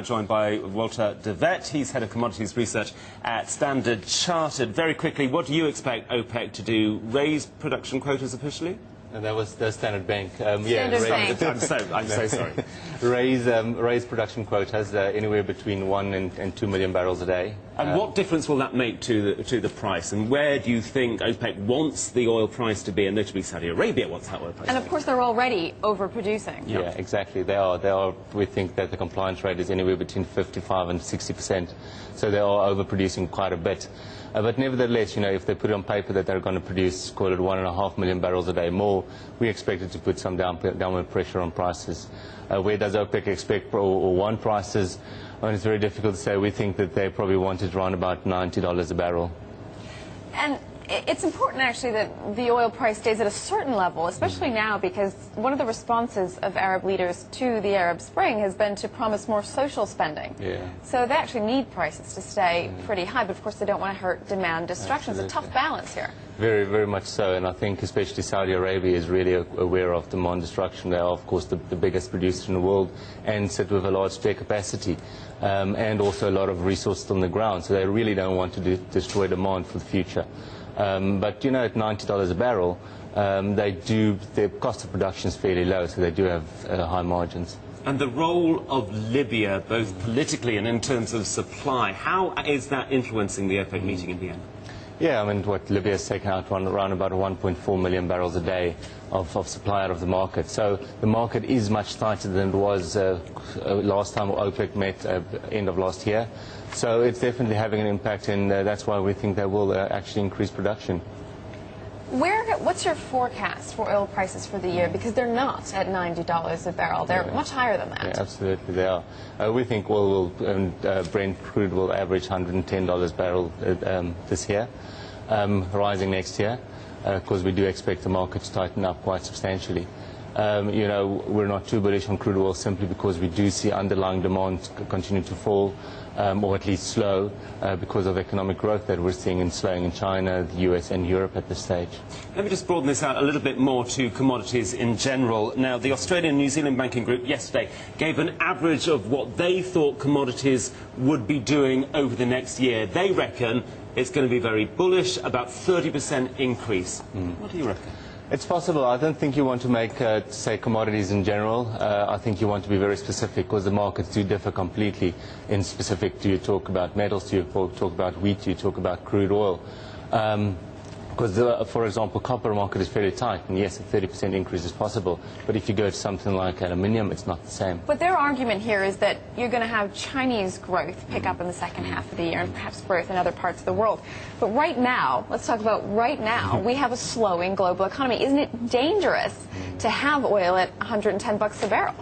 joined by Walter de Vet. He's head of commodities research at Standard Chartered. Very quickly, what do you expect OPEC to do? Raise production quotas officially? And that was the Standard Bank. Standard Bank. I'm so sorry. Raise production quotas anywhere between 1 and 2 million barrels a day. And what difference will that make to the price? And where do you think OPEC wants the oil price to be? And notably Saudi Arabia wants that oil price. And of course they're already overproducing. Yeah, exactly. They are. We think that the compliance rate is anywhere between 55 and 60%. So they are overproducing quite a bit. But nevertheless, if they put it on paper that they're going to produce, call it 1.5 million barrels a day more, we expect it to put some downward pressure on prices. Where does OPEC expect or want prices? It's very difficult to say. We think that they probably want it around about $90 a barrel. And it's important, actually, that the oil price stays at a certain level, especially now, because one of the responses of Arab leaders to the Arab Spring has been to promise more social spending. Yeah. So they actually need prices to stay pretty high, but of course they don't want to hurt demand destruction. Absolutely. It's a tough balance here. Very, very much so, and I think especially Saudi Arabia is really aware of demand destruction. They are, of course, the biggest producer in the world and sit with a large spare capacity and also a lot of resources on the ground, so they really don't want to destroy demand for the future. But, at $90 a barrel, their cost of production is fairly low, so they do have high margins. And the role of Libya, both politically and in terms of supply, how is that influencing the OPEC meeting in Vienna? Yeah, Libya has taken out around about 1.4 million barrels a day of supply out of the market. So the market is much tighter than it was last time OPEC met end of last year. So it's definitely having an impact, and that's why we think they will actually increase production. What's your forecast for oil prices for the year? Because they're not at $90 a barrel. They're much higher than that. Yeah, absolutely, they are. We think Brent crude will average $110 a barrel this year, rising next year, because we do expect the market to tighten up quite substantially. We're not too bullish on crude oil simply because we do see underlying demand continue to fall, or at least slow, because of economic growth that we're seeing and slowing in China, the US and Europe at this stage. Let me just broaden this out a little bit more to commodities in general. Now, the Australian and New Zealand Banking Group yesterday gave an average of what they thought commodities would be doing over the next year. They reckon it's going to be very bullish, about 30% increase. What do you reckon? It's possible. I don't think you want to make, say, commodities in general. I think you want to be very specific, because the markets do differ completely in specific. Do you talk about metals? Do you talk about wheat? Do you talk about crude oil? Because, for example, copper market is fairly tight, and yes, a 30% increase is possible. But if you go to something like aluminium, it's not the same. But their argument here is that you're going to have Chinese growth pick up in the second half of the year, and perhaps growth in other parts of the world. But right now, let's talk about right now, we have a slowing global economy. Isn't it dangerous to have oil at $110 a barrel?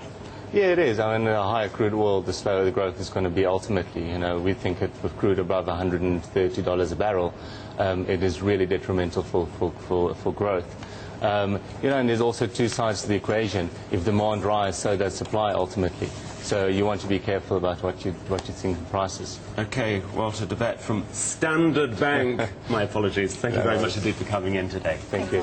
Yeah, it is. A higher crude oil, the slower the growth is going to be ultimately. We think that with crude above $130 a barrel, it is really detrimental for growth. And there's also two sides to the equation. If demand rises, so does supply ultimately. So you want to be careful about what you think of prices. Okay, Walter de Vet from Standard Bank. My apologies. Thank you very much indeed for coming in today. Thank you.